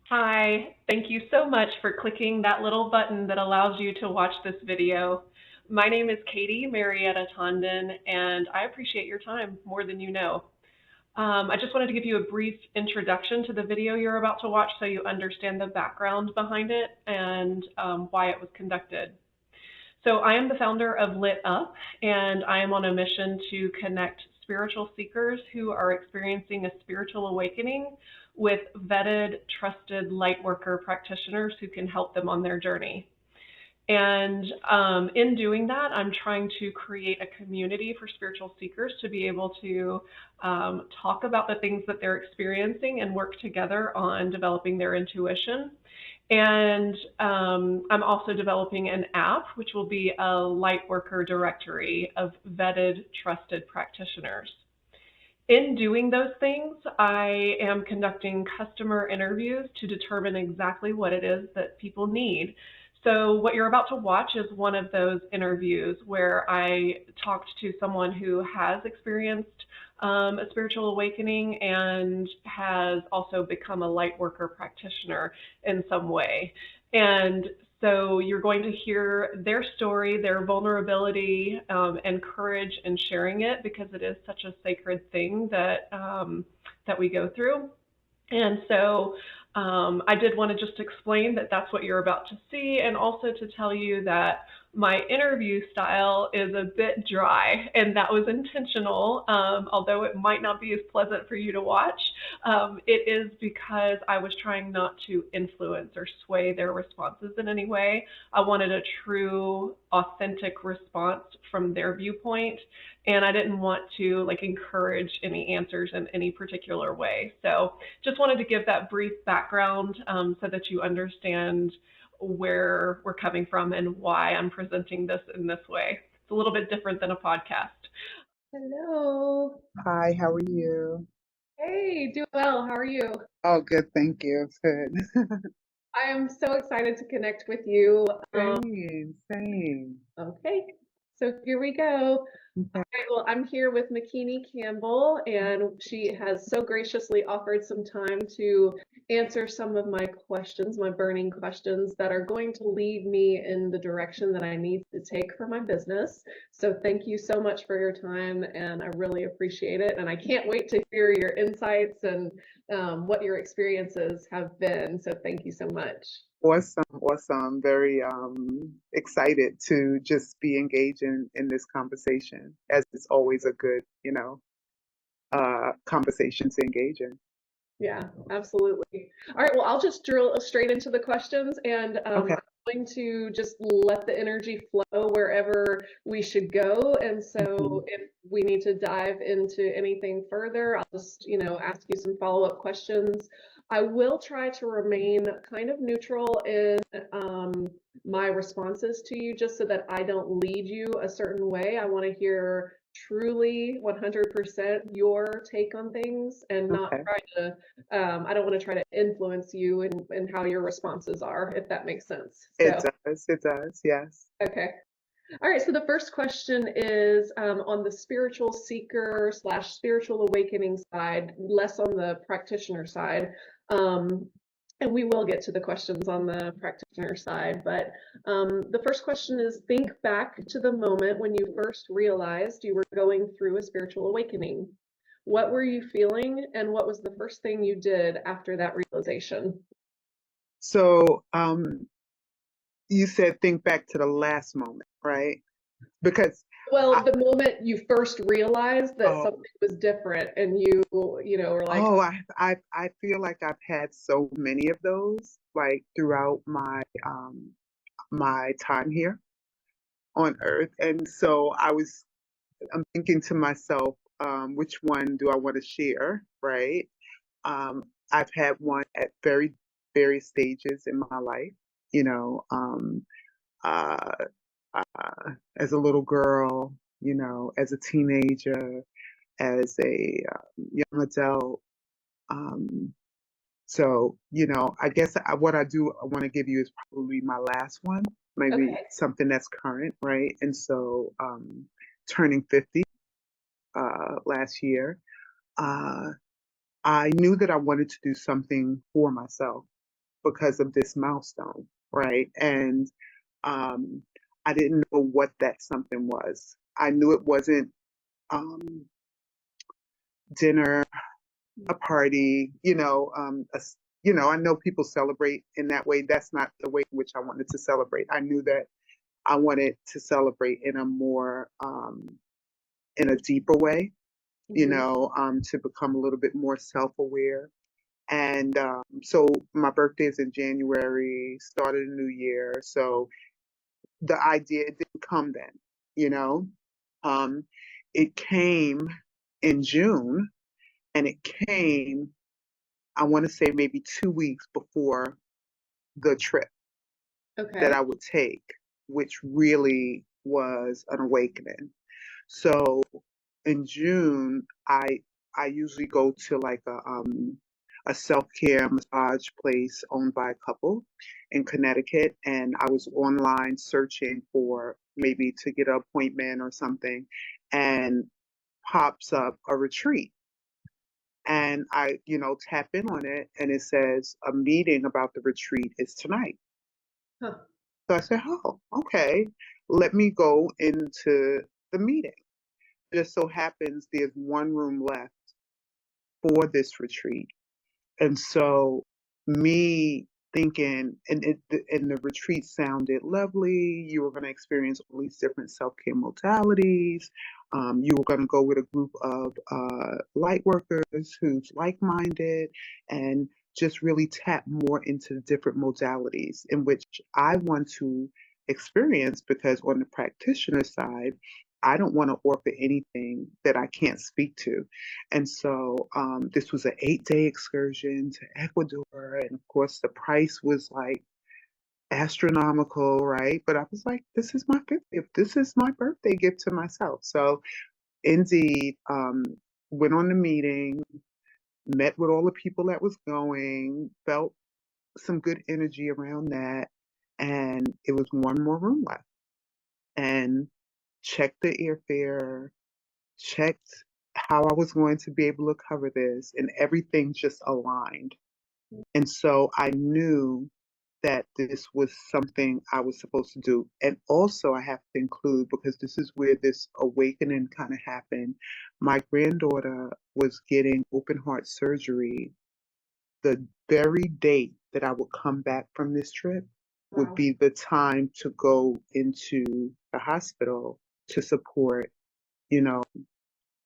Hi, thank you so much for clicking that little button that allows you to watch this video. My name is Katie Marietta Tondon, and I appreciate your time more than you know. I just wanted to give you a brief introduction to the video you're about to watch so you understand the background behind it and why it was conducted. So I am the founder of Lit Up, and I am on a mission to connect spiritual seekers who are experiencing a spiritual awakening with vetted, trusted Lightworker practitioners who can help them on their journey. And in doing that, I'm trying to create a community for spiritual seekers to be able to talk about the things that they're experiencing and work together on developing their intuition. And I'm also developing an app, which will be a Lightworker directory of vetted, trusted practitioners. In doing those things, I am conducting customer interviews to determine exactly what it is that people need. So, what you're about to watch is one of those interviews where I talked to someone who has experienced a spiritual awakening and has also become a light worker practitioner in some way. And so you're going to hear their story, their vulnerability, and courage in sharing it because it is such a sacred thing that we go through. And so I did want to just explain that that's what you're about to see, and also to tell you that my interview style is a bit dry, and that was intentional, although it might not be as pleasant for you to watch. It is because I was trying not to influence or sway their responses in any way. I wanted a true, authentic response from their viewpoint, and I didn't want to like encourage any answers in any particular way. So just wanted to give that brief background so that you understand where we're coming from and why I'm presenting this in this way. It's a little bit different than a podcast. Hello. Hi, how are you? Hey, doing well. How are you? Oh, good, thank you. It's good. I am so excited to connect with you. Same, same. Okay, so here we go. Okay. Right, well, I'm here with Makini Campbell, and she has so graciously offered some time to answer some of my questions, my burning questions that are going to lead me in the direction that I need to take for my business. So thank you so much for your time, and I really appreciate it. And I can't wait to hear your insights and what your experiences have been. So thank you so much. Awesome, awesome. Very excited to just be engaged in this conversation, as it's always a good, conversation to engage in. Yeah, absolutely. All right, well, I'll just drill straight into the questions, and Okay. I'm going to just let the energy flow wherever we should go. And Mhm. so if we need to dive into anything further, I'll just, ask you some follow-up questions. I will try to remain kind of neutral in my responses to you just so that I don't lead you a certain way. I want to hear truly 100% your take on things and not Okay. try to I don't want to try to influence you and how your responses are, if that makes sense. It So, does, it does, yes. okay. All right. So the first question is on the spiritual seeker slash spiritual awakening side, less on the practitioner side. Um, and we will get to the questions on the practitioner side. But the first question is think back to the moment when you first realized you were going through a spiritual awakening. What were you feeling, and what was the first thing you did after that realization? So, you said think back to the last moment, right? Because Well, I, the moment you first realized that oh, something was different and you were like, Oh, I feel like I've had so many of those, like throughout my time here on Earth. And so I'm thinking to myself, which one do I want to share, right? I've had one at very various stages in my life, you know, uh, as a little girl, as a teenager, as a young adult. Um, So, I guess what I want to give you is probably my last one, maybe okay, something that's current, right? And so, turning 50 last year, uh, I knew that I wanted to do something for myself. because of this milestone, right? And um, I didn't know what that something was. I knew it wasn't um, dinner, a party, I know people celebrate in that way. That's not the way in which I wanted to celebrate. I knew that I wanted to celebrate in a more, in a deeper way, Hmm. to become a little bit more self-aware. And so my birthday is in January, started a new year. So the idea, it didn't come then, you know. Um, it came in June, and it came, I want to say maybe 2 weeks before the trip that Okay. I would take, which really was an awakening. So in June, I usually go to like a self-care massage place owned by a couple in Connecticut, and I was online searching for maybe to get an appointment or something, and pops up a retreat. And I, tap in on it, and it says a meeting about the retreat is tonight. Huh. So I said, oh, okay, let me go into the meeting. Just so happens there's one room left for this retreat. And so me thinking, and the retreat sounded lovely. You were going to experience all these different self-care modalities. You were going to go with a group of light workers who's like-minded, and just really tap more into the different modalities in which I want to experience, because on the practitioner side, I don't want to offer anything that I can't speak to. And so this was an 8-day excursion to Ecuador. And of course, the price was like astronomical, right? But I was like, this is my 50th. This is my birthday gift to myself. So indeed, went on the meeting, met with all the people that was going, felt some good energy around that. And it was one more room left. And checked the airfare, checked how I was going to be able to cover this, and everything just aligned. And so I knew that this was something I was supposed to do. And also, I have to include, because this is where this awakening kind of happened, my granddaughter was getting open heart surgery. The very date that I would come back from this trip would Wow. be the time to go into the hospital to support, you know,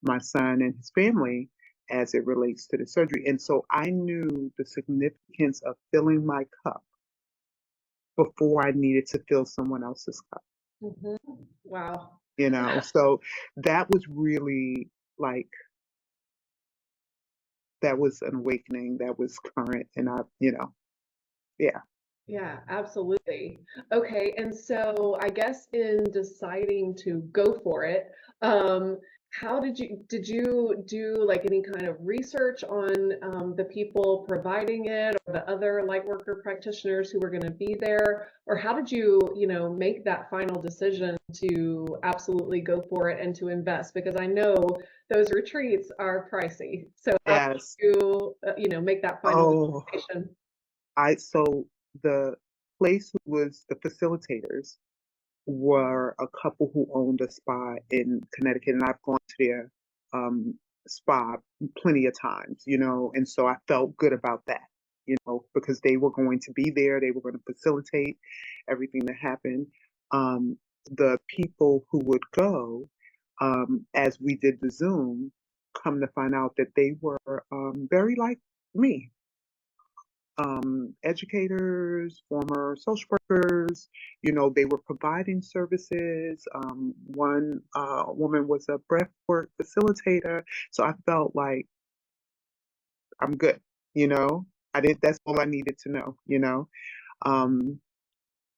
my son and his family as it relates to the surgery. And so I knew the significance of filling my cup before I needed to fill someone else's cup, Hmm. Wow. you know? So that was really like, that was an awakening that was current. And yeah. Yeah, absolutely. Okay, and so I guess in deciding to go for it, how did you do like any kind of research on the people providing it or the other Lightworker practitioners who were going to be there, or how did you make that final decision to absolutely go for it and to invest? Because I know those retreats are pricey. So how did Yes. you make that final Oh, determination? so the place was the facilitators were a couple who owned a spa in Connecticut, and I've gone to their um, spa plenty of times, and so I felt good about that, because they were going to be there, they were going to facilitate everything that happened. Um, the people who would go, as we did the Zoom, come to find out that they were very like me, educators, former social workers. They were providing services. One woman was a breathwork facilitator. So I felt like I'm good, you know. That's all I needed to know. Um,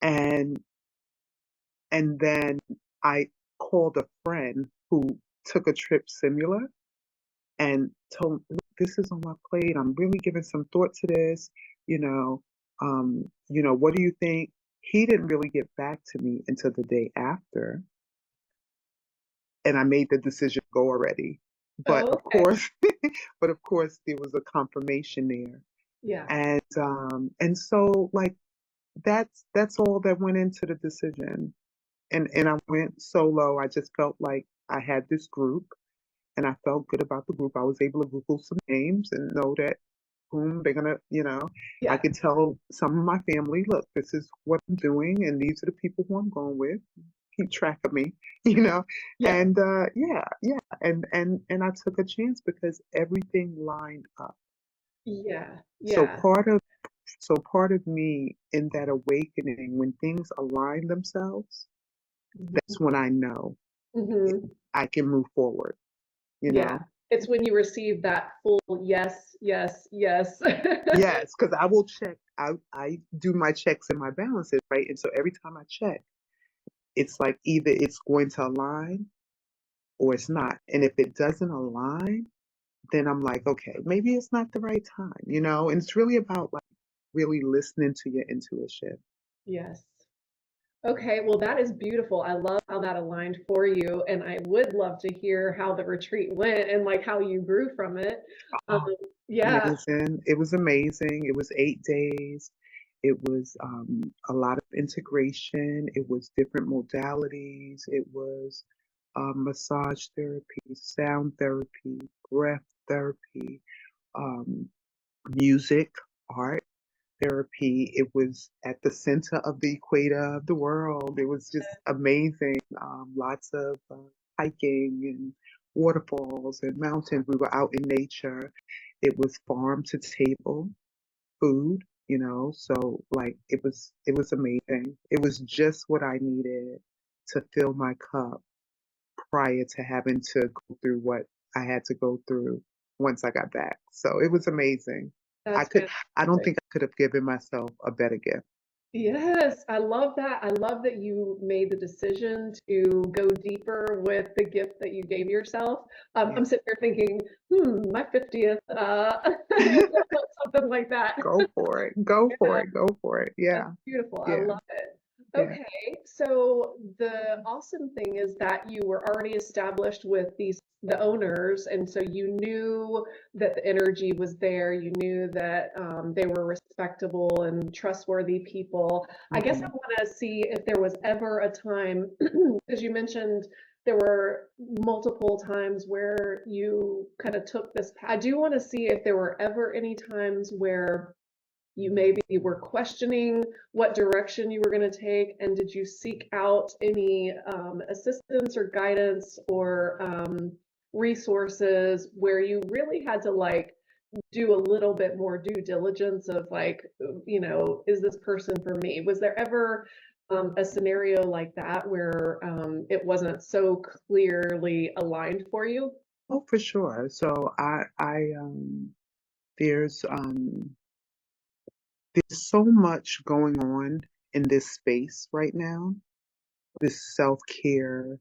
and and then I called a friend who took a trip similar, and told him, look, this is on my plate. I'm really giving some thought to this. You know, what do you think? He didn't really get back to me until the day after, and I made the decision to go already. But Oh, of okay. course, but of course, there was a confirmation there. Yeah. And so like that's all that went into the decision. And I went solo. I just felt like I had this group and I felt good about the group. I was able to Google some names and know that whom they're gonna, I Yeah. could tell some of my family, look, this is what I'm doing, and these are the people who I'm going with. Keep track of me, you know. Yeah. And yeah, yeah, and I took a chance because everything lined up. Yeah. So Yeah. part of me in that awakening, when things align themselves, that's when I know Hmm. I can move forward, you Yeah. know. It's when you receive that full yes, yes, yes. Yes, because I will check. I do my checks and my balances, right? And so every time I check, it's like either it's going to align or it's not. And if it doesn't align, then I'm like, okay, maybe it's not the right time, you know? And it's really about like really listening to your intuition. Yes. Okay, well, that is beautiful. I love how that aligned for you, and I would love to hear how the retreat went and like how you grew from it. Um, Oh, yeah, amazing. It was amazing. It was 8 days. It was a lot of integration. It was different modalities. It was massage therapy, sound therapy, breath therapy, um, music, art therapy. It was at the center of the equator of the world. It was just amazing. Lots of hiking and waterfalls and mountains. We were out in nature. It was farm to table food, so like it was amazing. It was just what I needed to fill my cup prior to having to go through what I had to go through once I got back. So it was amazing. I that's could I don't fantastic. think I could have given myself a better gift. Yes, I love that. I love that you made the decision to go deeper with the gift that you gave yourself. Yeah. I'm sitting here thinking, my 50th, something like that. Go for it. Go for Yeah. it. Go for it. That's Yeah. beautiful. I Yeah. love it. Yeah. Okay, so the awesome thing is that you were already established with the owners, and so you knew that the energy was there. You knew that they were respectable and trustworthy people. I guess I Mhm. want to see if there was ever a time, because you mentioned there were multiple times where you kind of took this. I do want to see if there were ever any times where you maybe were questioning what direction you were going to take, and did you seek out any assistance or guidance or resources where you really had to like do a little bit more due diligence of like, is this person for me? Was there ever a scenario like that where it wasn't so clearly aligned for you? Oh, for sure. So there's um there's so much going on in this space right now, this self-care,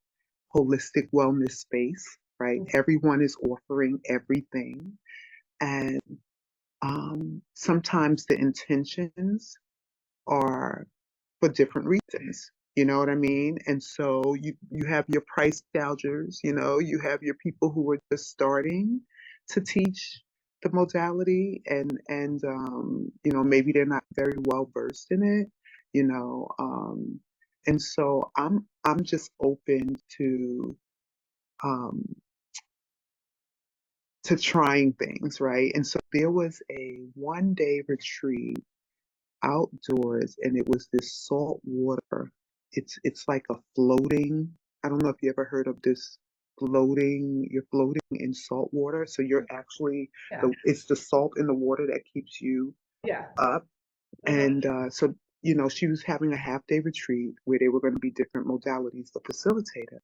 holistic wellness space, right? Everyone is offering everything. And sometimes the intentions are for different reasons. You know what I mean? And so you have your price gougers, you have your people who are just starting to teach the modality and maybe they're not very well versed in it, you know. And so I'm just open um to trying things, right? And so there was a 1 day retreat outdoors and it was this salt water. It's like a floating, I don't know if you ever heard of this you're floating in salt water. So you're actually Yeah, it's the salt in the water that keeps you yeah. up. Uh-huh. And so she was having a half day retreat where there were going to be different modalities to facilitate it.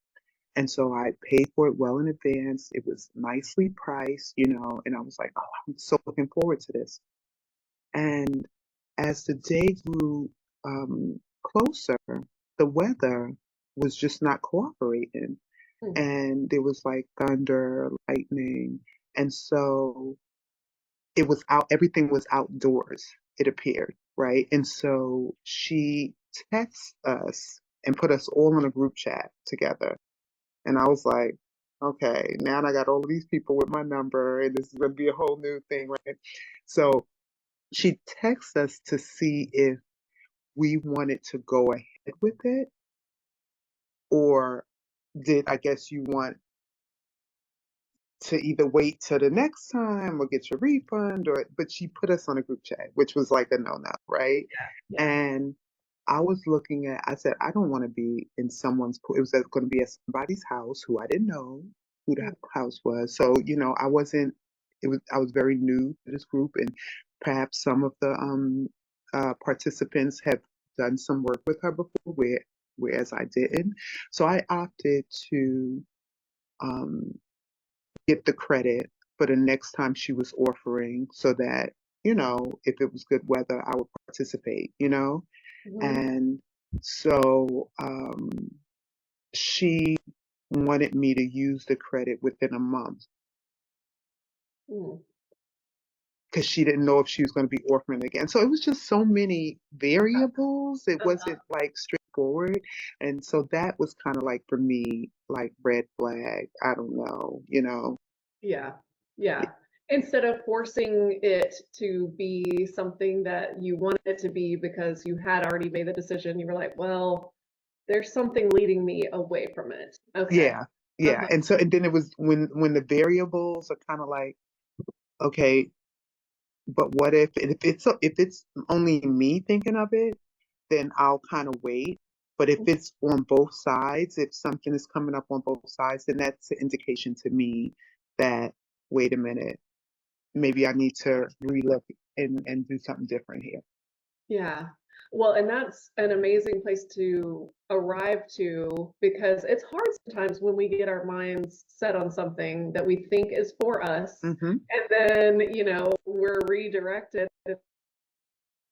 And so I paid for it well in advance. It was nicely priced, and I was like, oh, I'm so looking forward to this. And as the day grew closer, the weather was just not cooperating. Hmm. And there was like thunder, lightning. And so everything was outdoors, it appeared, right? And so she texted us and put us all in a group chat together. And I was like, okay, now I got all of these people with my number, and this is going to be a whole new thing, right? So she texted us to see if we wanted to go ahead with it, or did, I guess, you want to either wait till the next time or get your refund, or but she put us on a group chat, which was like a no-no, right? Yeah. And I was looking at, I said, I don't want to be in someone's pool. It was going to be at somebody's house who I didn't know who the Mm, house was. So, I wasn't, I was very new to this group, and perhaps some of the participants have done some work with her before, whereas I didn't. So I opted to um, get the credit for the next time she was offering, so that, if it was good weather, I would participate. mhm, And so she wanted me to use the credit within a month mm. because she didn't know if she was going to be offering again. So it was just so many variables. It Uh-huh. wasn't like straightforward. And so that was kind of like for me, like red flag. I don't know. Yeah. Yeah. Instead of forcing it to be something that you wanted it to be because you had already made the decision, you were like, well, there's something leading me away from it. Okay. Yeah. Yeah. Uh-huh. And then it was when the variables are kind of like, okay, but what if it's only me thinking of it, then I'll kind of wait. But if it's on both sides, if something is coming up on both sides, then that's an indication to me that, wait a minute, maybe I need to relook and do something different here. Yeah. Well, and that's an amazing place to arrive to because it's hard sometimes when we get our minds set on something that we think is for us, Hmm. and then, we're redirected. And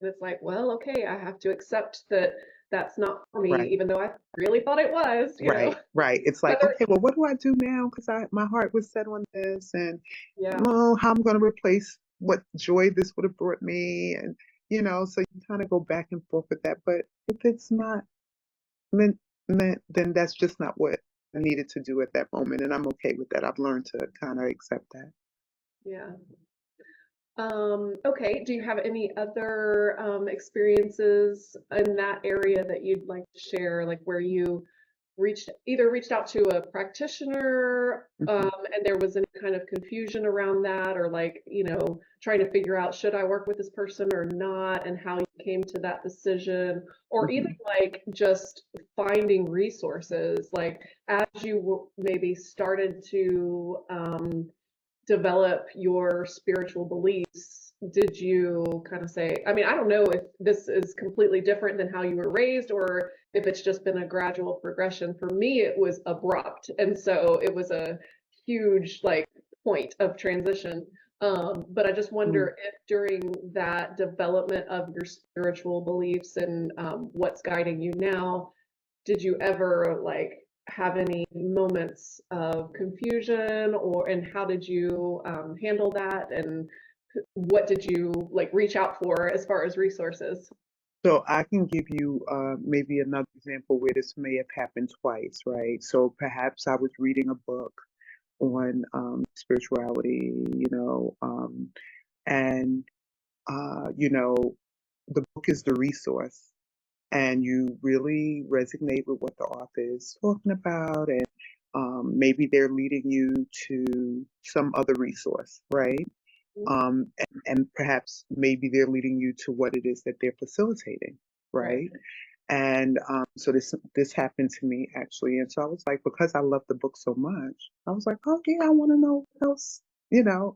it's like, well, okay, I have to accept that that's not for me, Right. even though I really thought it was. Right, right. It's But like, there, okay, well, what do I do now? Because my heart was set on this, and yeah, how I'm going to replace what joy this would have brought me, and so you kind of go back and forth with that. But if it's not meant, then that's just not what I needed to do at that moment, and I'm okay with that. I've learned to kind of accept that. yeah. Okay. Do you have any other experiences in that area that you'd like to share, like where you reached out to a practitioner, Hmm. and there was any kind of confusion around that, or like, trying to figure out should I work with this person or not, and how you came to that decision, or even Hmm. like just finding resources, like as you maybe started to develop your spiritual beliefs, did you kind of say, I mean, I don't know if this is completely different than how you were raised or if it's just been a gradual progression. For me, it was abrupt. And so it was a huge like point of transition. But I just Hmm. wonder if during that development of your spiritual beliefs and what's guiding you now, did you ever like have any moments of confusion, or and how did you handle that, and what did you like reach out for as far as resources? So I can give you maybe another example where this may have happened twice, right? So perhaps I was reading a book on spirituality, and the book is the resource, and you really resonate with what the author is talking about, and maybe they're leading you to some other resource, right? And perhaps maybe they're leading you to what it is that they're facilitating, Right. right? And so this happened to me actually, and so I was like, because I love the book so much, I was like, oh yeah, I want to know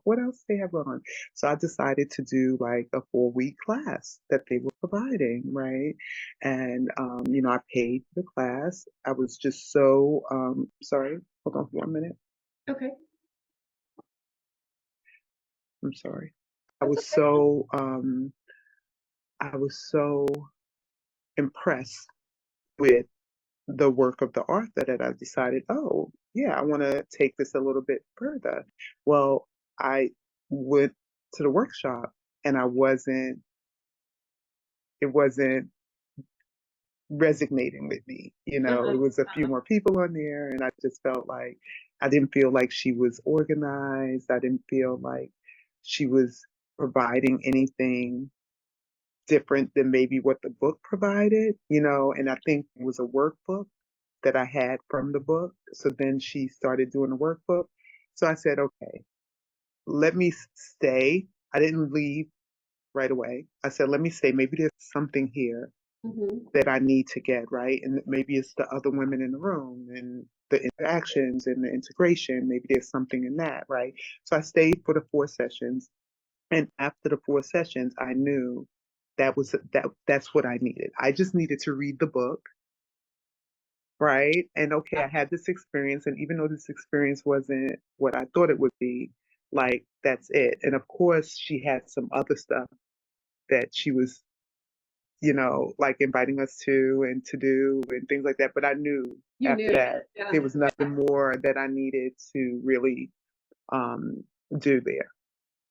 what else they have on. So I decided to do like a 4-week class that they were providing, right? And I paid for the class. I was just so sorry. Hold on for 1 minute. Okay. I'm sorry. I That's was okay. so I was so impressed with the work of the author that I decided, oh, yeah, I want to take this a little bit further. Well, I went to the workshop, and it wasn't resonating with me. It Uh-huh. was a few more people on there, and I just felt like I didn't feel like she was organized. I didn't feel like she was providing anything different than maybe what the book provided, and I think it was a workbook that I had from the book. So then she started doing the workbook. So I said, okay, let me stay. I didn't leave right away. I said, let me stay. Maybe there's something here Hmm. that I need to get, right? And maybe it's the other women in the room and the interactions and the integration. Maybe there's something in that, right? So I stayed for the 4 sessions. And after the 4 sessions, I knew that's what I needed. I just needed to read the book, right? And okay, I had this experience, and even though this experience wasn't what I thought it would be, like that's it. And of course, she had some other stuff that she was, like inviting us to and to do and things like that. But I knew You after knew. that there Yeah. was nothing more that I needed to really um do there.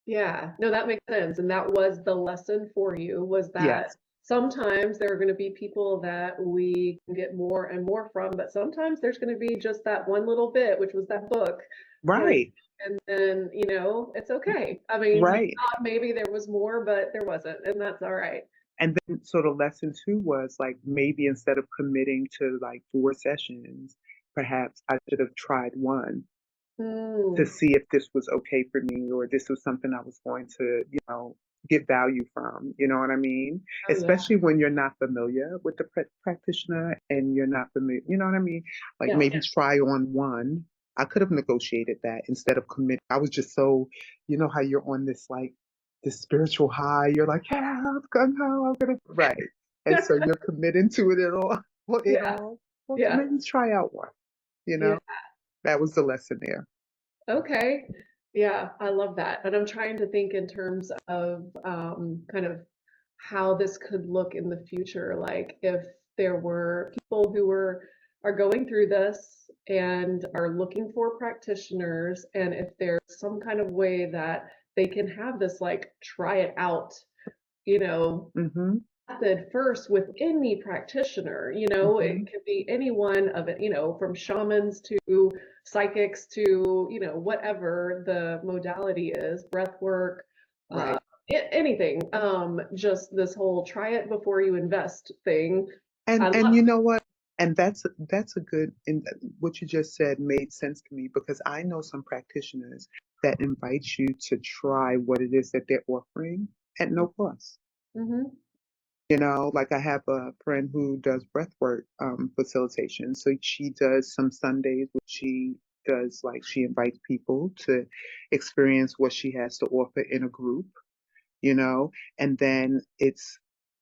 Yeah, no, that makes sense. And that was the lesson for you, was that Yes. sometimes there are going to be people that we can get more and more from, but sometimes there's going to be just that one little bit, which was that book. And Right. and then, it's okay. I mean, you Right. thought maybe there was more, but there wasn't, and that's all right. And then, so the lesson too was like maybe instead of committing to like 4 sessions, perhaps I should have tried one to Mm, see if this was okay for me or this was something I was going to, get value from. You know what I mean? oh yeah. Especially when you're not familiar with the practitioner and you're not familiar, you know what I mean? Like Yeah. maybe try on one. I could have negotiated that instead of commit. I was just so, how you're on this like this spiritual high. You're like, yeah, I'm gung ho, I'm gonna right. And so you're committing to it at all. Well, it Yeah. all. Well, Yeah. maybe try out one. You Yeah. know, that was the lesson there. Okay. Yeah, I love that. And I'm trying to think in terms of kind of how this could look in the future. Like if there were people who are going through this and are looking for practitioners, and if there's some kind of way that they can have this like try it out, you know, Mm-hmm. method first with any practitioner. Mm-hmm. It could be any one of it, from shamans to psychics to, whatever the modality is, breath work, uh, Right. anything. Just this whole try it before you invest thing. I And love. you know what? And that's a good, and what you just said made sense to me because I know some practitioners that invite you to try what it is that they're offering at no cost. Hmm. Like I have a friend who does breathwork facilitation. So she does some Sundays where she does like she invites people to experience what she has to offer in a group, and then it's,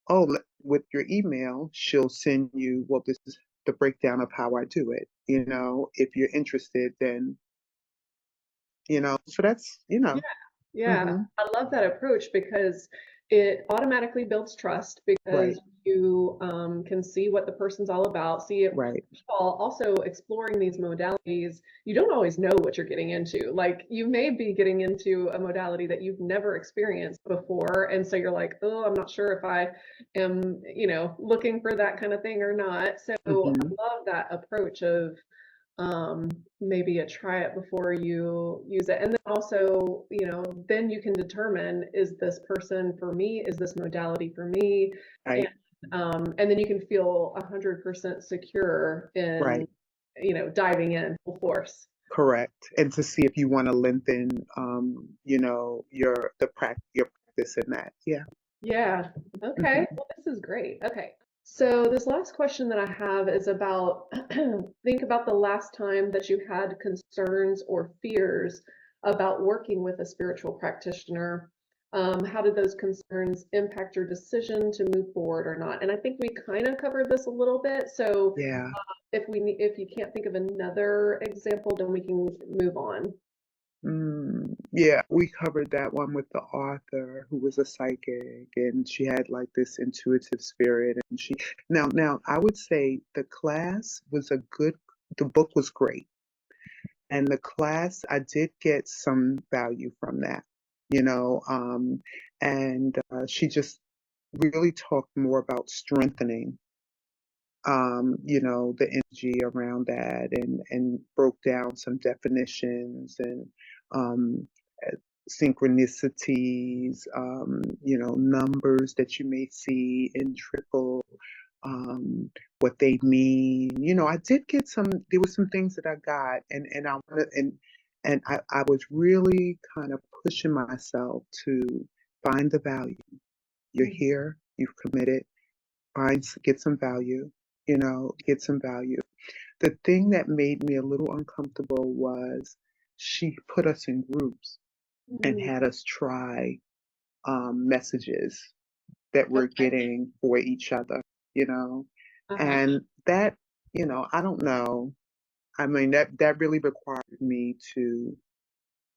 oh, with your email, she'll send you, well, this is the breakdown of how I do it. If you're interested, then, so that's, Yeah, hmm I love that approach because it automatically builds trust because right, you can see what the person's all about. See it, right. first of all, also exploring these modalities, you don't always know what you're getting into. Like you may be getting into a modality that you've never experienced before. And so you're like, oh, I'm not sure if I am, looking for that kind of thing or not. So hmm I love that approach of maybe a try it before you use it. And then also, then you can determine, is this person for me? Is this modality for me? And right, and then you can feel 100% secure in, right. diving in full force. Correct. And to see if you want to lengthen, your practice in that. Yeah. Yeah. Okay. hmm Well, this is great. Okay. So this last question that I have is about think about the last time that you had concerns or fears about working with a spiritual practitioner. How did those concerns impact your decision to move forward or not? And I think we kind of covered this a little bit. So Yeah. if you can't think of another example, then we can move on. Yeah, we covered that one with the author who was a psychic and she had like this intuitive spirit and now I would say the book was great. And the class, I did get some value from that, you know, and she just really talked more about strengthening, the energy around that and broke down some definitions and um, synchronicities, numbers that you may see in triple, what they mean. I did get there were some things that I got, and I wanted, and I was really kind of pushing myself to find the value. You're Mhm. here, you've committed, get some value, get some value. The thing that made me a little uncomfortable was she put us in groups and Mhm. had us try messages that we're Okay. getting for each other, you know, Uh-huh. and that, I don't know. I mean, that really required me to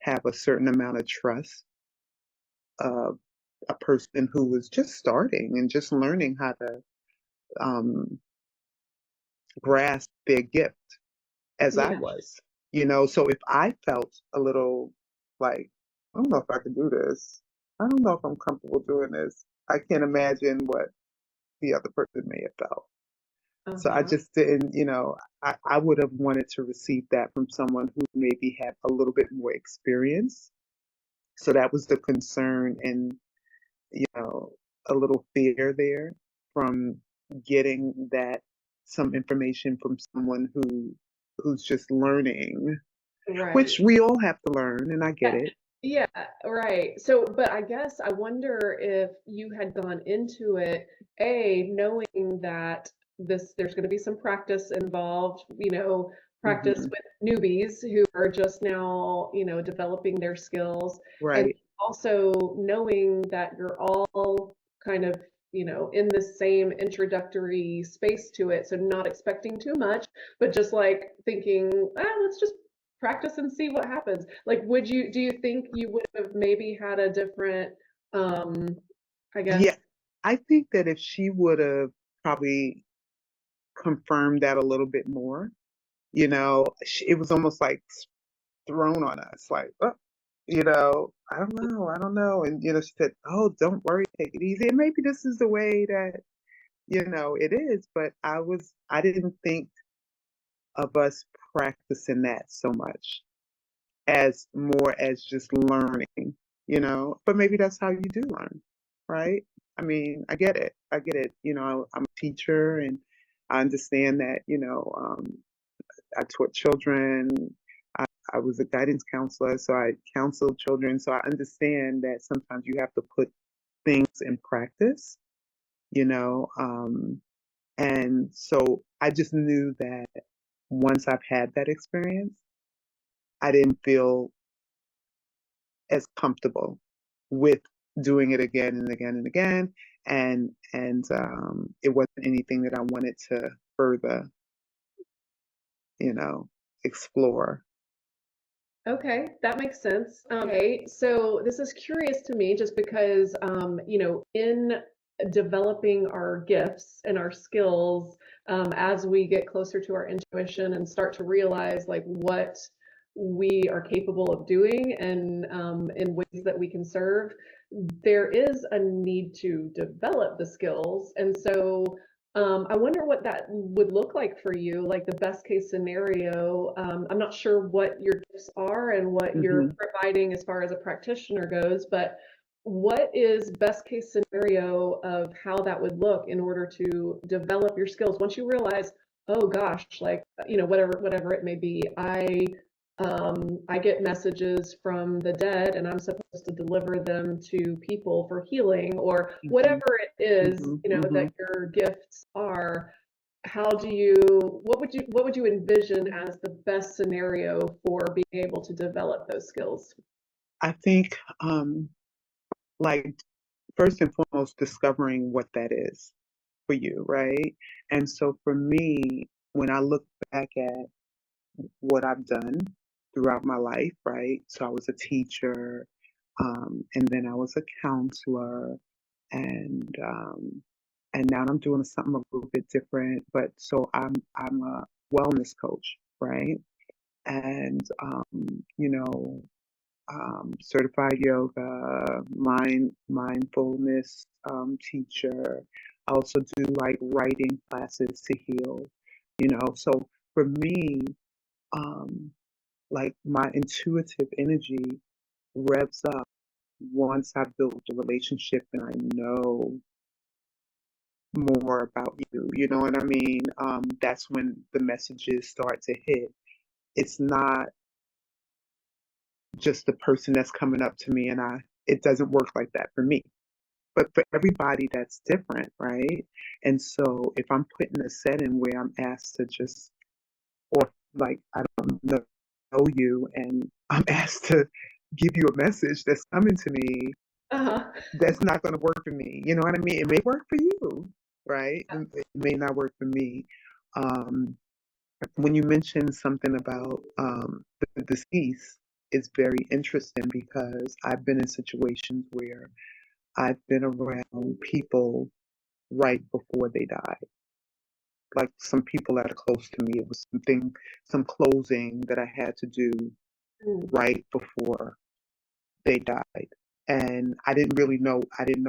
have a certain amount of trust of a person who was just starting and just learning how to um, grasp their gift as I Yeah. was, So if I felt a little like, I don't know if I can do this. I don't know if I'm comfortable doing this. I can't imagine what the other person may have felt. So I Uh-huh. just didn't, I would have wanted to receive that from someone who maybe had a little bit more experience. So that was the concern and, you know, a little fear there from getting that some information from someone who's just learning, Right. which we all have to learn, and I get Yeah, it. yeah, right. So, but I guess I wonder if you had gone into it, knowing that there's going to be some practice involved, practice Hmm. with newbies who are just now, developing their skills, and Right. also knowing that you're all kind of, in the same introductory space to it. So not expecting too much, but just like thinking, let's just practice and see what happens. Like, do you think you would have maybe had a different, um, I Yeah. guess, I think that if she would have probably confirmed that a little bit more, it was almost like thrown on us, like, oh, I don't know. And, she said, oh, don't worry, take it easy. And maybe this is the way that, it is. But I didn't think of us practicing that so much as more as just learning, but maybe that's how you do learn, right? I mean, I get it. I get it. I'm a teacher and I understand that, I taught children. I, I was a guidance counselor, so I counseled children. So I understand that sometimes you have to put things in practice, you know. And so I just knew that once I've had that experience, I didn't feel as comfortable with doing it again and again and again. And it wasn't anything that I wanted to further, you know, explore. okay, that makes sense. Okay, so this is curious to me just because, in developing our gifts and our skills, as we get closer to our intuition and start to realize like what we are capable of doing and in ways that we can serve, there is a need to develop the skills. And so I wonder what that would look like for you, like the best case scenario. I'm not sure what your gifts are and what you're Hmm. providing as far as a practitioner goes, but what is best case scenario of how that would look in order to develop your skills once you realize, oh gosh, like, whatever it may be, I get messages from the dead and I'm supposed to deliver them to people for healing or Hmm. whatever it is, Hmm. that Hmm. your gifts are. What would you envision as the best scenario for being able to develop those skills? I think, like, first and foremost, discovering what that is for you, right? And so for me, when I look back at what I've done throughout my life, right? So I was a teacher, and then I was a counselor, and um, and now I'm doing something a little bit different. But so I'm a wellness coach, right? And certified yoga, mindfulness teacher. I also do like writing classes to heal, So for me, um, like my intuitive energy revs up once I build the relationship and I know more about you. You know what I mean? That's when the messages start to hit. It's not just the person that's coming up to me and it doesn't work like that for me. But for everybody, that's different, right? And so if I'm put in a setting where I'm asked to just, or like I don't know you and I'm asked to give you a message that's coming to me, Uh-huh. that's not going to work for me. You know what I mean? It may work for you, right? It may not work for me. Um, when you mentioned something about the deceased, it's very interesting because I've been in situations where I've been around people right before they died. Like some people that are close to me. It was some closing that I had to do Mm. right before they died. And I didn't know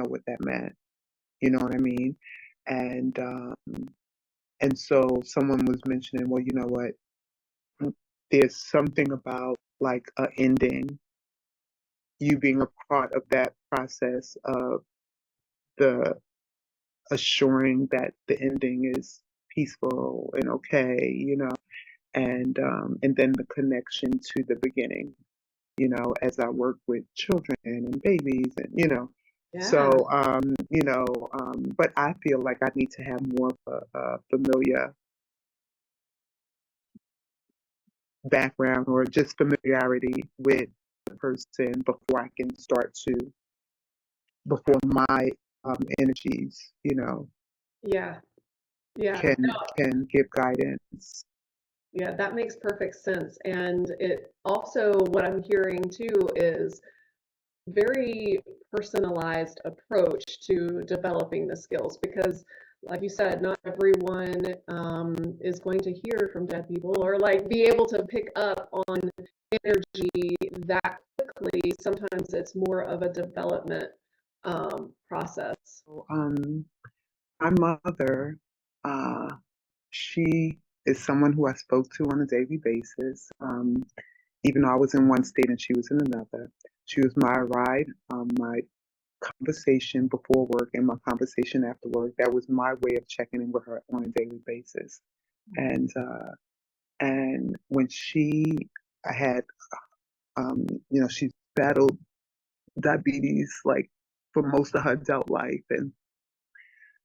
what that meant. You know what I mean? And so someone was mentioning, well, you know what? There's something about like a ending, you being a part of that process of the assuring that the ending is peaceful and okay, and then the connection to the beginning, as I work with children and babies and so Yeah. but I feel like I need to have more of a familiar background or just familiarity with the person before I can start to before my energies, Yeah. Yeah. can give guidance. Yeah, that makes perfect sense. And it also, what I'm hearing too is very personalized approach to developing the skills because, like you said, not everyone is going to hear from dead people or like be able to pick up on energy that quickly. Sometimes it's more of a development process. So, my mother, uh, she is someone who I spoke to on a daily basis. Even though I was in one state and she was in another. She was my ride, my conversation before work and my conversation after work. That was my way of checking in with her on a daily basis. And when I had, she battled diabetes like for most of her adult life, and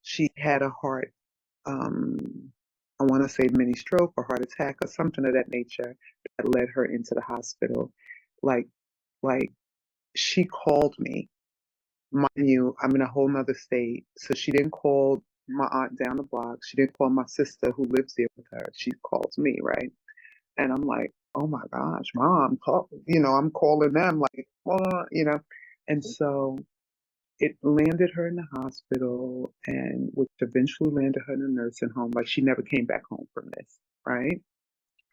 she had a heart, um, I want to say mini stroke or heart attack or something of that nature that led her into the hospital. Like, like she called me. Mind you, I'm in a whole nother state. So she didn't call my aunt down the block. She didn't call my sister who lives there with her. She calls me, right? And I'm like, oh my gosh, mom, I'm calling them like, And so it landed her in the hospital and which eventually landed her in a nursing home. Like she never came back home from this, right?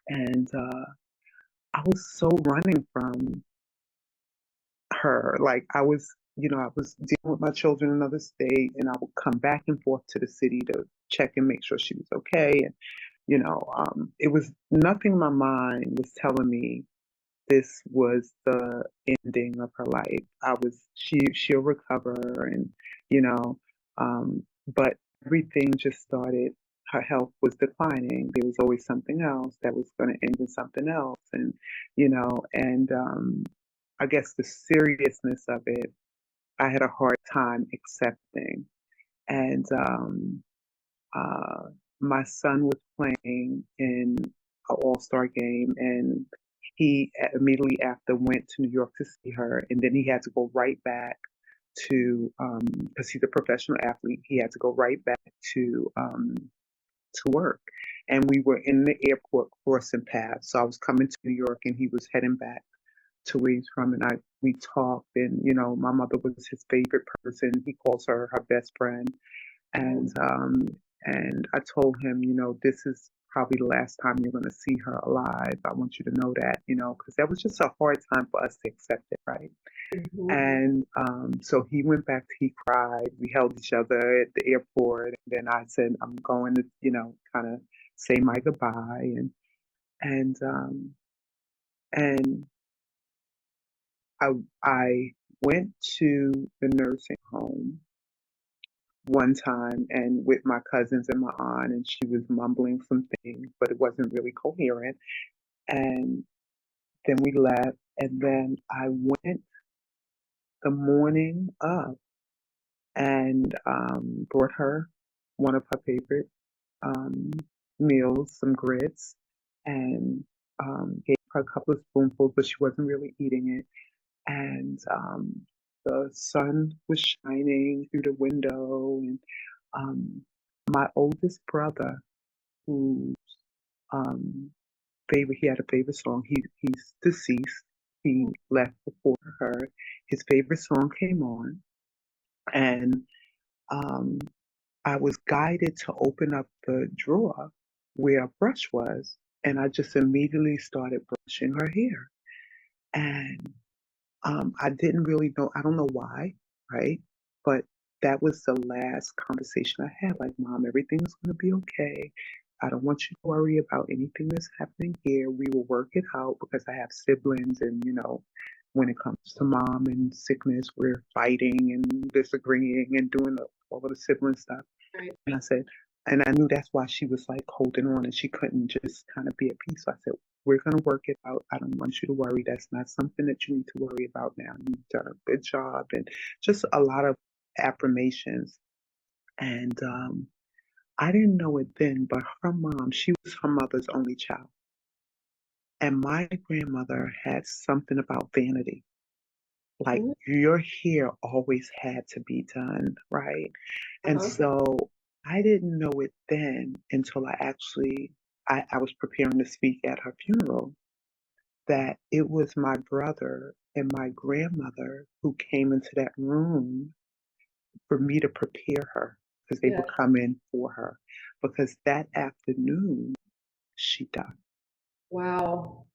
And I was so running from her. Like I was dealing with my children in another state and I would come back and forth to the city to check and make sure she was okay. And, it was nothing in my mind was telling me this was the ending of her life. She'll recover and, you know, but everything just started, her health was declining. There was always something else that was going to end in something else. And, I guess the seriousness of it, I had a hard time accepting. And uh, my son was playing in an all-star game, and he immediately after went to New York to see her, and then he had to go right back to because he's a professional athlete. He had to go right back to work, and we were in the airport crossing paths. So I was coming to New York, and he was heading back to where he's from, and we talked, and my mother was his favorite person. He calls her best friend, and I told him, this is probably the last time you're going to see her alive. I want you to know that, because that was just a hard time for us to accept it, right? Mhm. And so he went back, he cried, we held each other at the airport, and then I said, I'm going to, kind of say my goodbye, and and I went to the nursing home one time and with my cousins and my aunt, and she was mumbling some things, but it wasn't really coherent. And then we left, and then I went the morning of and brought her one of her favorite um, meals, some grits, and gave her a couple of spoonfuls, but she wasn't really eating it. And the sun was shining through the window, and um, my oldest brother, who um, favorite he had a favorite song. He's deceased. He left before her. His favorite song came on, and um, I was guided to open up the drawer where a brush was, and I just immediately started brushing her hair. And I didn't really know, I don't know why, right? But that was the last conversation I had. Like, Mom, everything's going to be okay. I don't want you to worry about anything that's happening here. We will work it out because I have siblings, and when it comes to mom and sickness, we're fighting and disagreeing and doing all of the sibling stuff. Right. And I said, and I knew that's why she was like holding on and she couldn't just kind of be at peace. So I said, we're going to work it out. I don't want you to worry. That's not something that you need to worry about now. You've done a good job, and just a lot of affirmations. And I didn't know it then, but her mom, she was her mother's only child. And my grandmother had something about vanity. Like, Mhm. your hair always had to be done, right? And Uh-huh. so I didn't know it then until I was preparing to speak at her funeral, that it was my brother and my grandmother who came into that room for me to prepare her because they Yeah. would come in for her. Because that afternoon she died. Wow.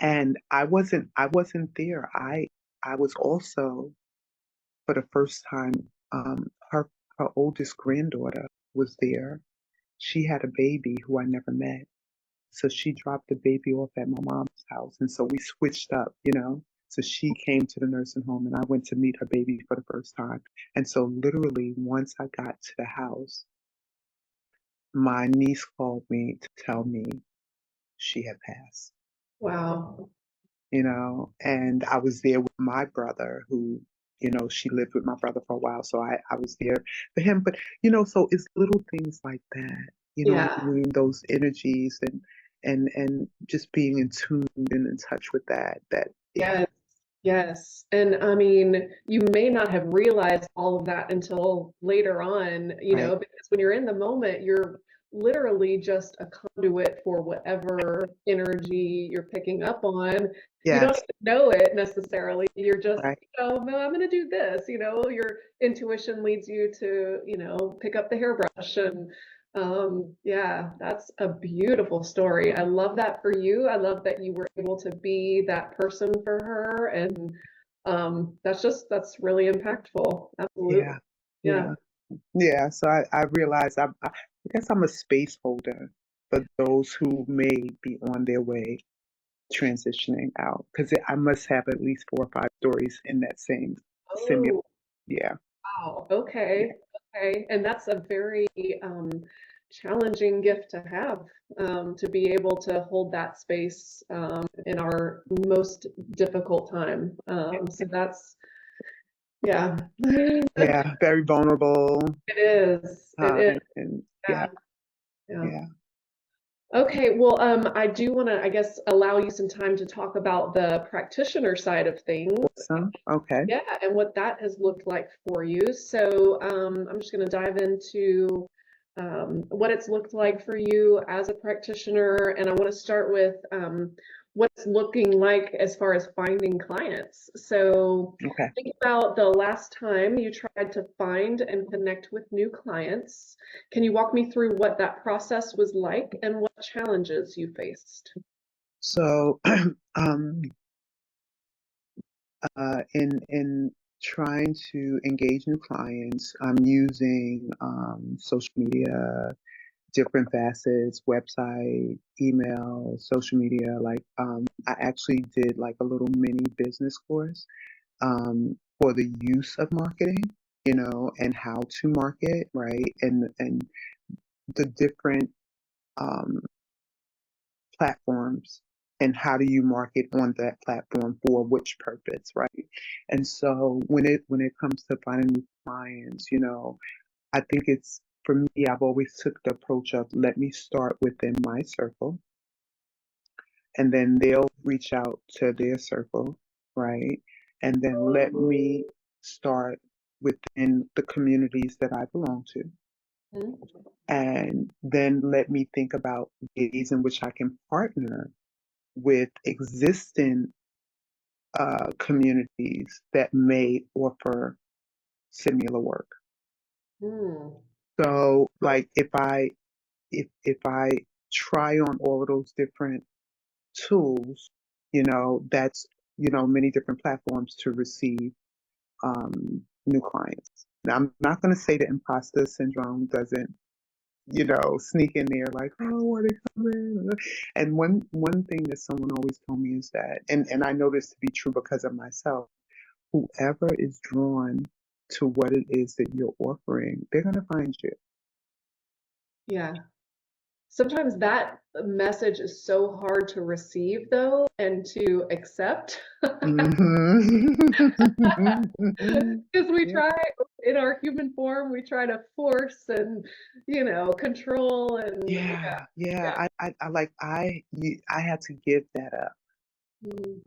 And I wasn't there. I was also, for the first time, her oldest granddaughter was there. She had a baby who I never met. So she dropped the baby off at my mom's house. And so we switched up. So she came to the nursing home and I went to meet her baby for the first time. And so literally once I got to the house, my niece called me to tell me she had passed. Wow. And I was there with my brother who, she lived with my brother for a while. So I was there for him. But, so it's little things like that, you know what I Yeah. mean? Those energies and just being in tune and in touch with that, yeah, Yes. Yes. And I mean, you may not have realized all of that until later on, right. because when you're in the moment, you're literally just a conduit for whatever energy you're picking up on. You don't Yes, even know it necessarily. You're just, right. no, I'm going to do this. Your intuition leads you to, pick up the hairbrush and yeah, that's a beautiful story. I love that for you. I love that you were able to be that person for her. And that's really impactful. Absolutely. Yeah, Yeah. yeah, yeah. So I realized I guess I'm a space holder for those who may be on their way transitioning out because I must have at least 4 or 5 stories in that same similar. Oh, Yeah, wow. yeah, Okay. Okay. And that's a very um, challenging gift to have, to be able to hold that space in our most difficult time. So that's, yeah. yeah. Very vulnerable It is. It is. time, and yeah, Yeah. Yeah. yeah. Okay. Well, I do want to, I guess, allow you some time to talk about the practitioner side of things. Awesome. Okay. Yeah, and what that has looked like for you. So, I'm just going to dive into what it's looked like for you as a practitioner, and I want to start with what it's looking like as far as finding clients. So, Okay. think about the last time you tried to find and connect with new clients. Can you walk me through what that process was like and what challenges you faced? So, um, in trying to engage new clients, I'm using social media, different facets, website, email, social media. Like, I actually did like a little mini business course for the use of marketing, and how to market, right? And the different um, platforms and how do you market on that platform for which purpose, right? And so when it comes to finding new clients, I think it's for me, I've always took the approach of let me start within my circle and then they'll reach out to their circle, right? And then let me start within the communities that I belong to. Mhm. And then let me think about ways in which I can partner with existing communities that may offer similar work. Mm. So, like, if I try on all of those different tools, that's many different platforms to receive new clients. Now, I'm not going to say the imposter syndrome doesn't sneak in there like, oh, are they coming? And one thing that someone always told me is that, and I know this to be true because of myself, whoever is drawn to what it is that you're offering, they're gonna find you. Yeah. Sometimes that message is so hard to receive though and to accept. Mhm. Because we Yeah, try in our human form, we try to force and, control and yeah, yeah, yeah. yeah. I had to give that up, Mm,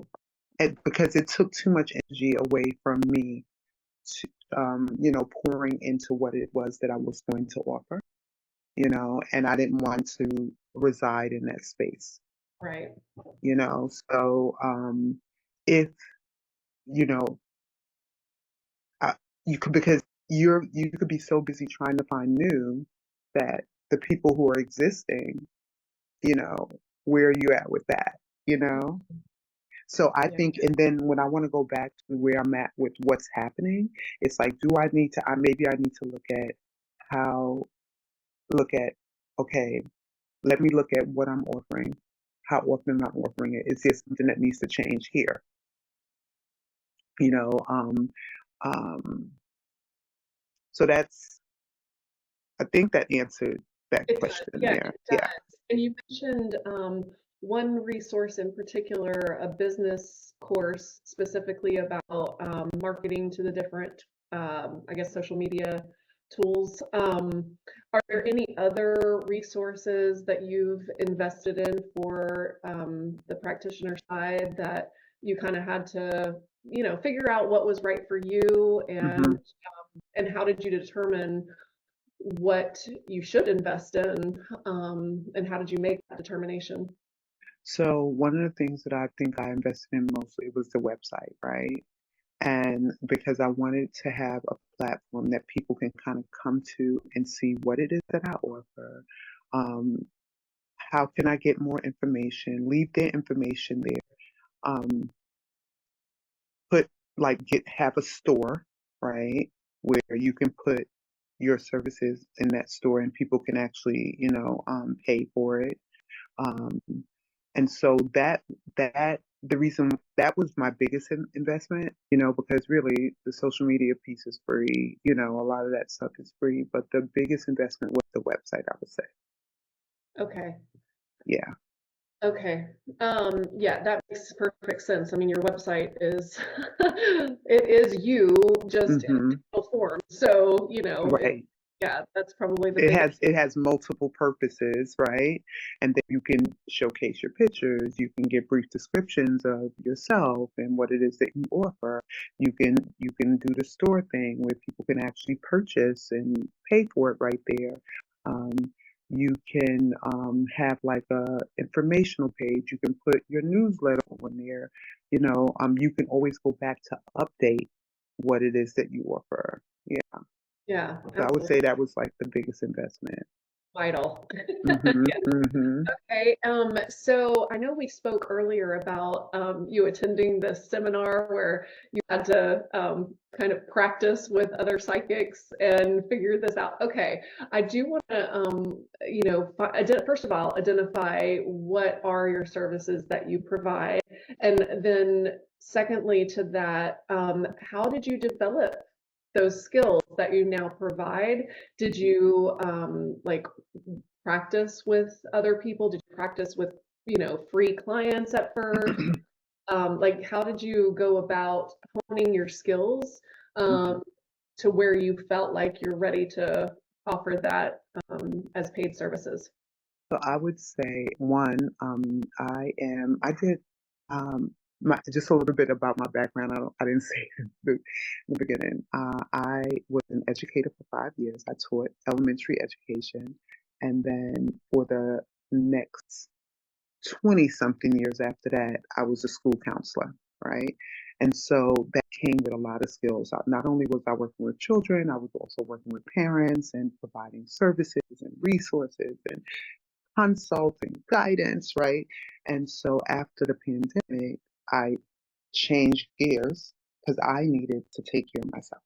because it took too much energy away from me to, pouring into what it was that I was going to offer, and I didn't want to reside in that space, right. So, if, you know, you could, because you could be so busy trying to find new that the people who are existing, you know, where are you at with that, you know? So I Yeah. think, and then when I want to go back to where I'm at with what's happening, it's like, do I need to, maybe I need to how, look at, okay, let me look at what I'm offering, how often I'm offering it. Is there something that needs to change here? You know, um, so I think that answered that It does, question yeah, there. it Yeah. does. And you mentioned one resource in particular, a business course specifically about marketing to the different, I guess, social media tools. Are there any other resources that you've invested in for the practitioner side that you kind of had to, figure out what was right for you hmm and how did you determine what you should invest in, and how did you make that determination? So one of the things that I think I invested in mostly was the website, right? And because I wanted to have a platform that people can kind of come to and see what it is that I offer. Um, how can I get more information? Leave their information there. Um, put like get have a store, right, where you can put your services in that store and people can actually, pay for it. Um, and so that the reason that was my biggest investment, because really the social media piece is free, a lot of that stuff is free, but the biggest investment was the website, I would say. Okay. Yeah. Okay. Yeah, that makes perfect sense. I mean, your website is it is you just in hmm digital form. So, Right. yeah, that's probably the It biggest. has multiple purposes, right? And then you can showcase your pictures, you can give brief descriptions of yourself and what it is that you offer. You can do the store thing where people can actually purchase and pay for it right there. Um, you can have like a informational page. You can put your newsletter on there. You can always go back to update what it is that you offer. Yeah. Yeah, So I would say absolutely. that was like the biggest investment. vital. Mm-hmm, Yeah. mm-hmm. Okay. So I know we spoke earlier about you attending this seminar where you had to kind of practice with other psychics and figure this out. Okay. I do want to, first of all, identify what are your services that you provide. And then secondly to that, how did you develop those skills that you now provide? Did you like practice with other people? Did you practice with, free clients at first? Like, how did you go about honing your skills um, to where you felt like you're ready to offer that as paid services? So I would say one, I did, just a little bit about my background. I didn't say it in the beginning. I was an educator for 5 years. I taught elementary education. And then for the next 20 something years after that, I was a school counselor, right? And so that came with a lot of skills. Not only was I working with children, I was also working with parents and providing services and resources and consulting, guidance, right? And so after the pandemic, I changed gears because I needed to take care of myself.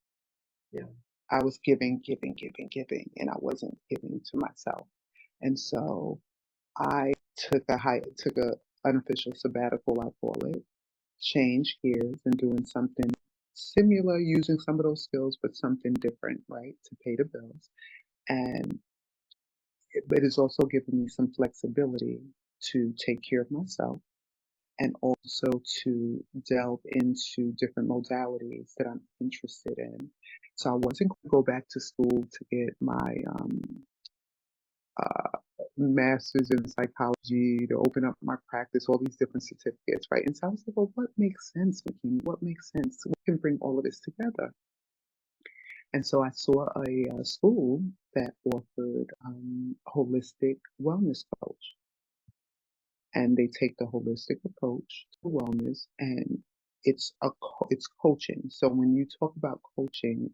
Yeah. I was giving, giving, giving, giving, and I wasn't giving to myself. And so I took a unofficial sabbatical, I call it, changed gears and doing something similar, using some of those skills, but something different, right, to pay the bills. And but it's also given me some flexibility to take care of myself and also to delve into different modalities that I'm interested in. So I wasn't going to go back to school to get my uh, master's in psychology, to open up my practice, all these different certificates, right? And so I was like, well, what makes sense, Makini? What makes sense? We can bring all of this together. And so I saw a school that offered holistic wellness coach. And they take the holistic approach to wellness, and it's coaching. So when you talk about coaching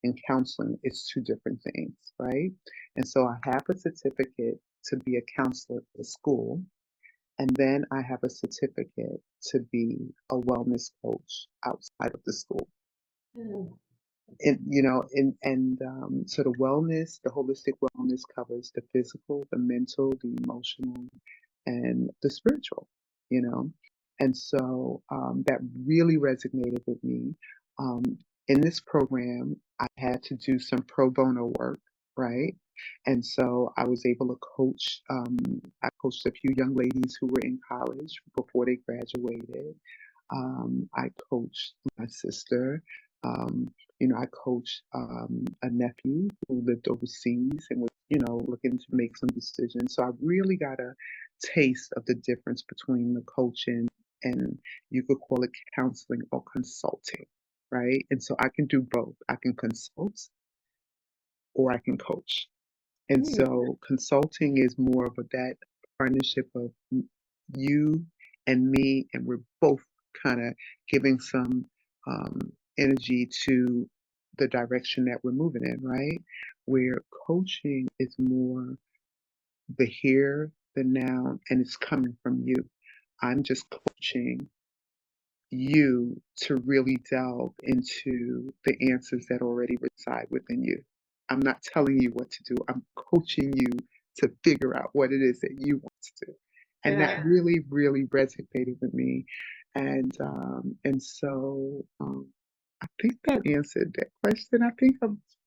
and counseling, it's two different things, right? And so I have a certificate to be a counselor at the school, and then I have a certificate to be a wellness coach outside of the school. Mm. And so the holistic wellness covers the physical, the mental, the emotional, and the spiritual, you know. And so that really resonated with me. Um, in this program, I had to do some pro bono work, right? And so I was able to coach. I coached a few young ladies who were in college before they graduated. I coached my sister. Um, I coached a nephew who lived overseas and was, looking to make some decisions. So I really got a taste of the difference between the coaching and you could call it counseling or consulting, right? And so I can do both. I can consult or I can coach. And Mm. so consulting is more of that partnership of you and me, and we're both kind of giving some energy to the direction that we're moving in, right? Where coaching is more the here, the now, and it's coming from you. I'm just coaching you to really delve into the answers that already reside within you. I'm not telling you what to do. I'm coaching you to figure out what it is that you want to do. And that Yeah. really, really resonated with me. And so I think that answered that question. I think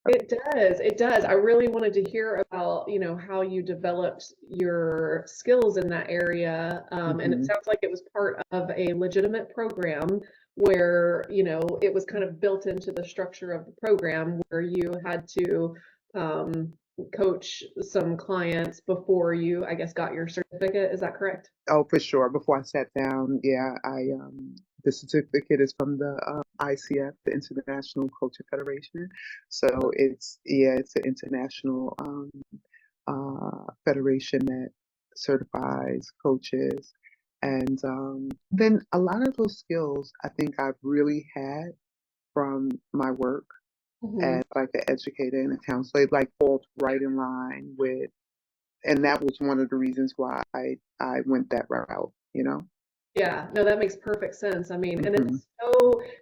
It does. It does. I really wanted to hear about, how you developed your skills in that area. And it mhm. sounds like it was part of a legitimate program where, it was kind of built into the structure of the program where you had to um, coach some clients before you, I guess, got your certificate. Is that correct? Oh, for sure. Before I sat down, yeah, the certificate is from the ICF, the International Culture Federation. So it's an international federation that certifies coaches, and then a lot of those skills I think I've really had from my work. Hmm. as like an educator and a counselor. It like falls right in line with, and that was one of the reasons why I went that route, you know? Yeah, no, that makes perfect sense. I mean, and Hmm.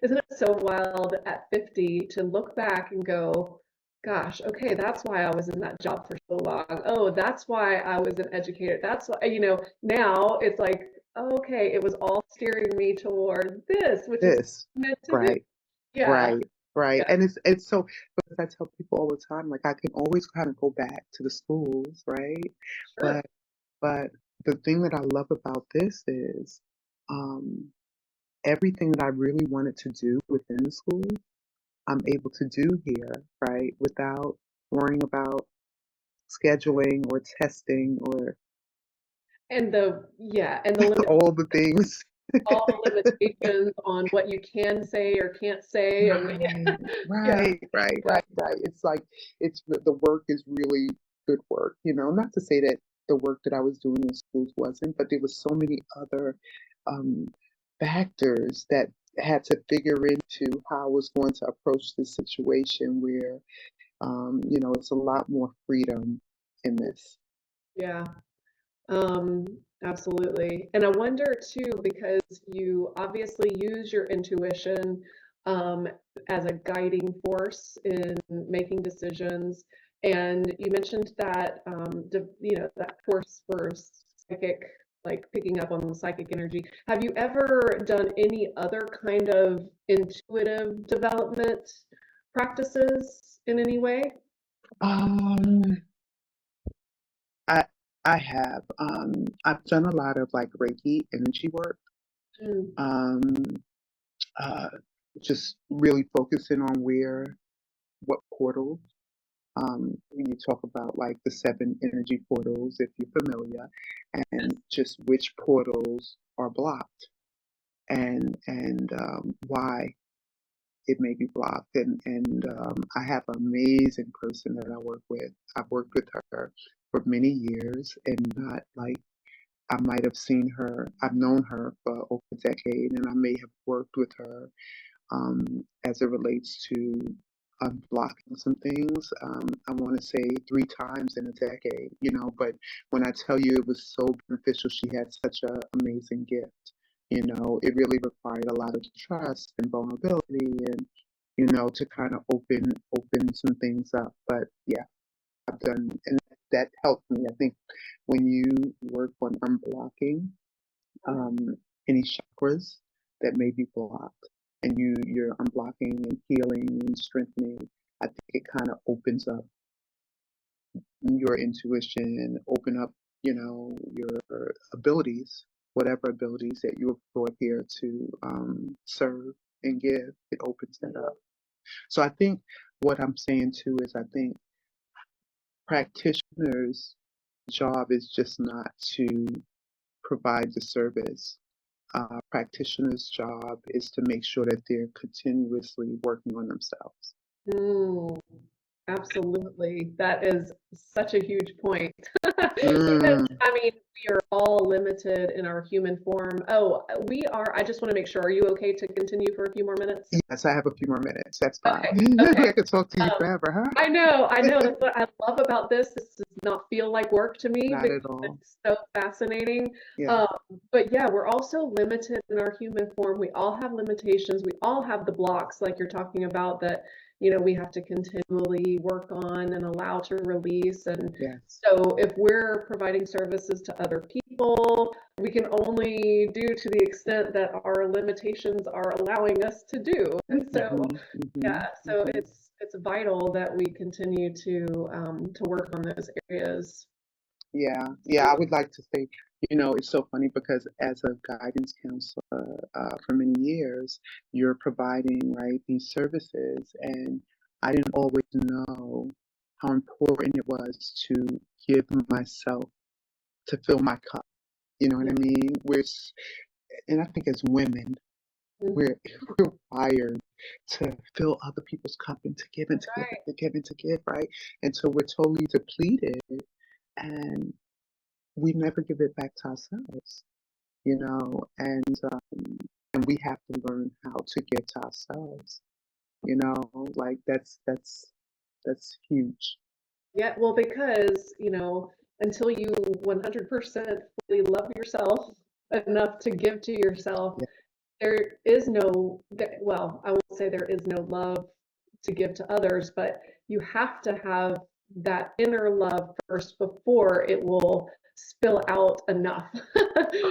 isn't it so wild at 50 to look back and go, gosh, okay, that's why I was in that job for so long. Oh, that's why I was an educator. That's why, now it's like, okay, it was all steering me toward this, which is This, meant to do. right, Yeah, right, right. yeah, And it's so, because I tell people all the time, like I can always kind of go back to the schools, right? sure. But but the thing that I love about this is um everything that I really wanted to do within the school, I'm able to do here, right? Without worrying about scheduling or testing or And the limit, all the things. all the limitations on what you can say or can't say, and Right, yeah, right, right, yeah, right, right. It's like the work is really good work, you know. Not to say that the work that I was doing in schools wasn't, but there was so many other um, factors that had to figure into how I was going to approach this situation where, it's a lot more freedom in this. yeah. Um, Absolutely. And I wonder too, because you obviously use your intuition um, as a guiding force in making decisions. And you mentioned that, that force for psychic, like picking up on the psychic energy. Have you ever done any other kind of intuitive development practices in any way? Um, I I have I've done a lot of like Reiki energy work. Mm, Um, uh, just really focusing on what portals. When you talk about like the seven energy portals, if you're familiar, and just which portals are blocked and why it may be blocked. And I have an amazing person that I work with. I've worked with her for many years, and not like I might have seen her. I've known her for over a decade, and I may have worked with her as it relates to unblocking some things. I want to say three times in a decade, but when I tell you it was so beneficial, she had such an amazing gift. It really required a lot of trust and vulnerability and, to kind of open some things up. But yeah, I've done, and that helped me. I think when you work on unblocking, um, any chakras that may be blocked, and you're unblocking and healing and strengthening. I think it kind of opens up your intuition, open up, your abilities, whatever abilities that you were brought here to serve and give. It opens that up. So I think what I'm saying too is I think practitioners' job is just not to provide the service. Practitioners' job is to make sure that they're continuously working on themselves. mm. Absolutely. That is such a huge point. Because, Mm, I mean, we are all limited in our human form. Oh, we are. I just want to make sure. Are you okay to continue for a few more minutes? yes, I have a few more minutes. That's fine. Okay. Okay. I could talk to you Um, forever, I huh? know. I know. That's what I love about this. This does not feel like work to me Not because at all. it's so fascinating. Yeah. Um, but yeah, we're also limited in our human form. We all have limitations. We all have the blocks, like you're talking about, that we have to continually work on and allow to release. And Yes. so, if we're providing services to other people, we can only do to the extent that our limitations are allowing us to do. And so, Hmm. Hmm. yeah, so Hmm. it's vital that we continue to work on those areas. Yeah. Yeah. I would like to say, it's so funny because as a guidance counselor for many years, you're providing, right, these services. And I didn't always know how important it was to give myself to fill my cup. You know what I mean? And I think as women, Mhm. we're we're wired to fill other people's cup and to give and That's to give and right. to give and to give, right? Until we're totally depleted and we never give it back to ourselves, and we have to learn how to give to ourselves. you know, like that's huge. Yeah, well, because, until you 100% fully love yourself enough to give to yourself, Yeah, there is no, well, I won't say there is no love to give to others, but you have to have that inner love first before it will spill out enough.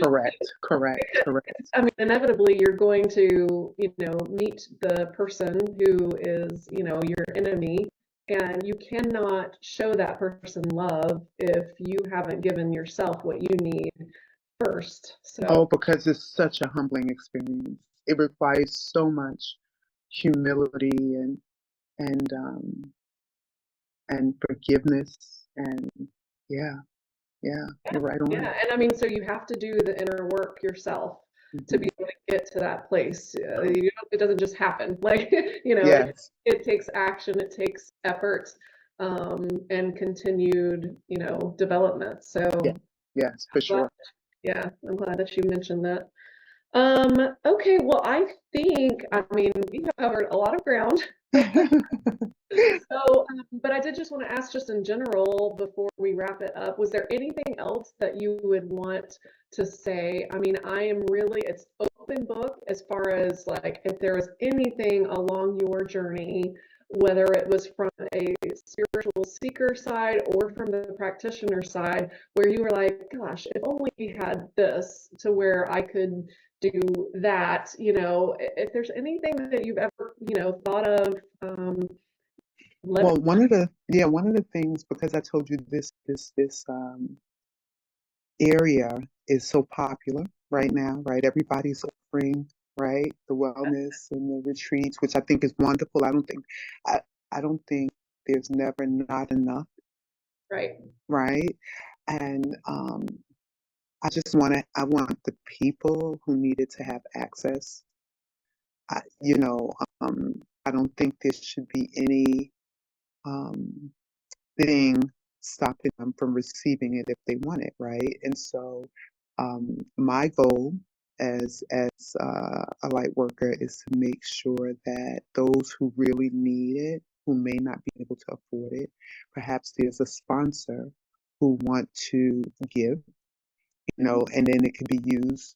correct, correct, correct. I mean, inevitably, you're going to, meet the person who is, your enemy, and you cannot show that person love if you haven't given yourself what you need first. So, Oh, because it's such a humbling experience. It requires so much humility and and forgiveness and yeah, yeah, yeah, you're right on yeah. it. And I mean, so you have to do the inner work yourself to be Hmm. able to get to that place. It doesn't just happen. Like, Yes, it takes action, it takes effort, and continued, development. yeah, So, yes, for glad, sure. yeah, I'm glad that you mentioned that. Okay, well, I think, I mean, we have covered a lot of ground. So, but I did just want to ask, just in general, before we wrap it up, was there anything else that you would want to say? I mean, I am really, it's open book as far as like if there was anything along your journey, whether it was from a spiritual seeker side or from the practitioner side, where you were like, gosh, if only we had this to where I could do that, if there's anything that you've ever, thought of, let me. Well, one of the things, because I told you this area is so popular right now, right? Everybody's offering, right, the wellness and the retreats, which I think is wonderful. I, I don't think there's never not enough, Right. right? And I want the people who needed to have access. I, you know, I don't think there should be any um, thing stopping them from receiving it if they want it, right? And so, my goal as a light worker is to make sure that those who really need it, who may not be able to afford it, perhaps there's a sponsor who want to give, and then it can be used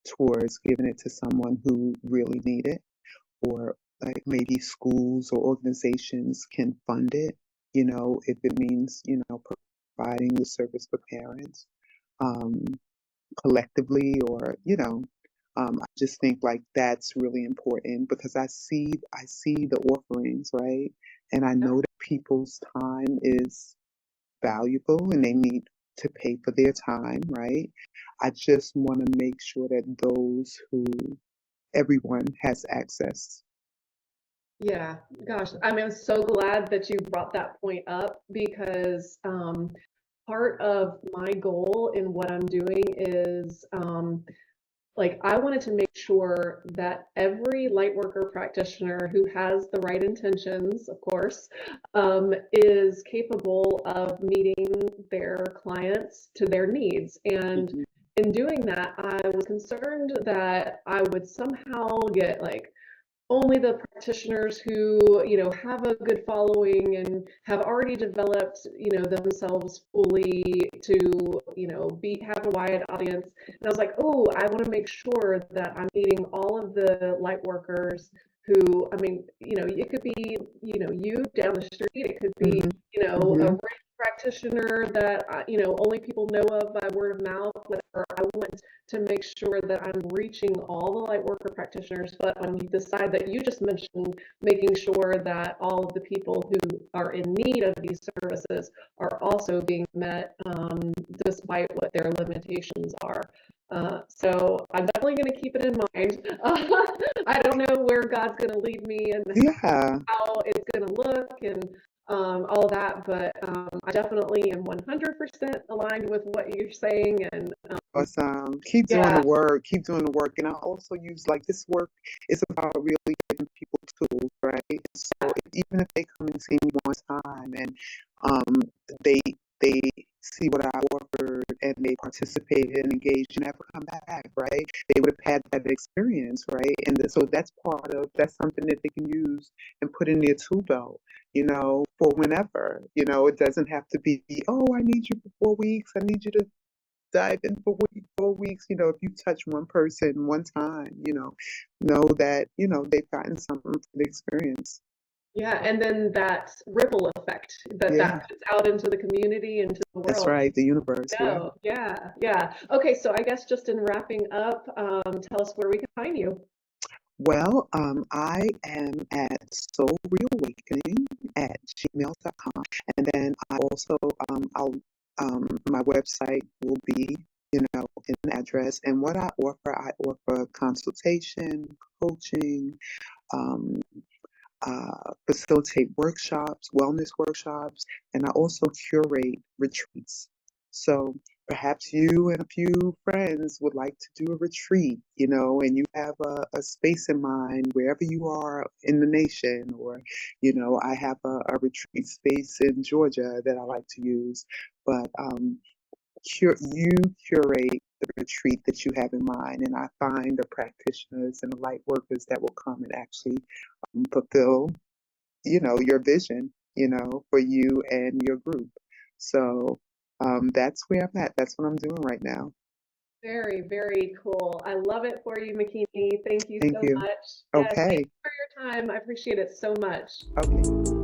towards giving it to someone who really need it, or like maybe schools or organizations can fund it, if it means, providing the service for parents, um, collectively, or, I just think like that's really important because I see the offerings, right? And I know that people's time is valuable and they need to pay for their time, right? I just want to make sure that everyone has access. Yeah, gosh, I mean, I'm so glad that you brought that point up because part of my goal in what I'm doing is like I wanted to make sure that every lightworker practitioner who has the right intentions, of course, is capable of meeting their clients to their needs. And Mhm. in doing that, I was concerned that I would somehow get like only the practitioners who have a good following and have already developed themselves fully to be have a wide audience. And I was like, oh, I want to make sure that I'm meeting all of the light workers who, I mean, it could be you down the street, it could be Mhm. a Mhm. practitioner that only people know of by word of mouth, whatever. I want to make sure that I'm reaching all the light worker practitioners, but on the side that you just mentioned, making sure that all of the people who are in need of these services are also being met, despite what their limitations are. So I'm definitely going to keep it in mind. I don't know where God's going to lead me and Yeah. how it's going to look and all that, but I definitely am 100% aligned with what you're saying. And Awesome. Keep doing yeah, the work. Keep doing the work. And I also use like this work is about really giving people tools, right? And so even if they come and see me one time and um they they see what I offered and they participated and engaged and never come back, right? They would have had that experience, right? And so that's something that they can use and put in their tool belt, for whenever. It doesn't have to be, oh, I need you for 4 weeks. I need you to dive in for 4 weeks. If you touch one person one time, know that, they've gotten something from the experience. Yeah, and then that ripple effect Yeah, that puts out into the community, into the that's world. right. The universe. Yeah. No, yeah, yeah. Okay, so I guess just in wrapping up, tell us where we can find you. Well, I am at soulreawakening@gmail.com. And then I also, my website will be, in the address. And what I offer consultation, coaching, um, facilitate workshops, wellness workshops, and I also curate retreats. So perhaps you and a few friends would like to do a retreat, and you have a space in mind wherever you are in the nation, or, I have a retreat space in Georgia that I like to use. But you curate the retreat that you have in mind, and I find the practitioners and the light workers that will come and actually fulfill your vision, for you and your group. So that's where I'm at. That's what I'm doing right now. Very, very cool. I love it for you, Makini. Thank you Thank so you. much. Yes, thank Okay. you for your time. I appreciate it so much. Okay.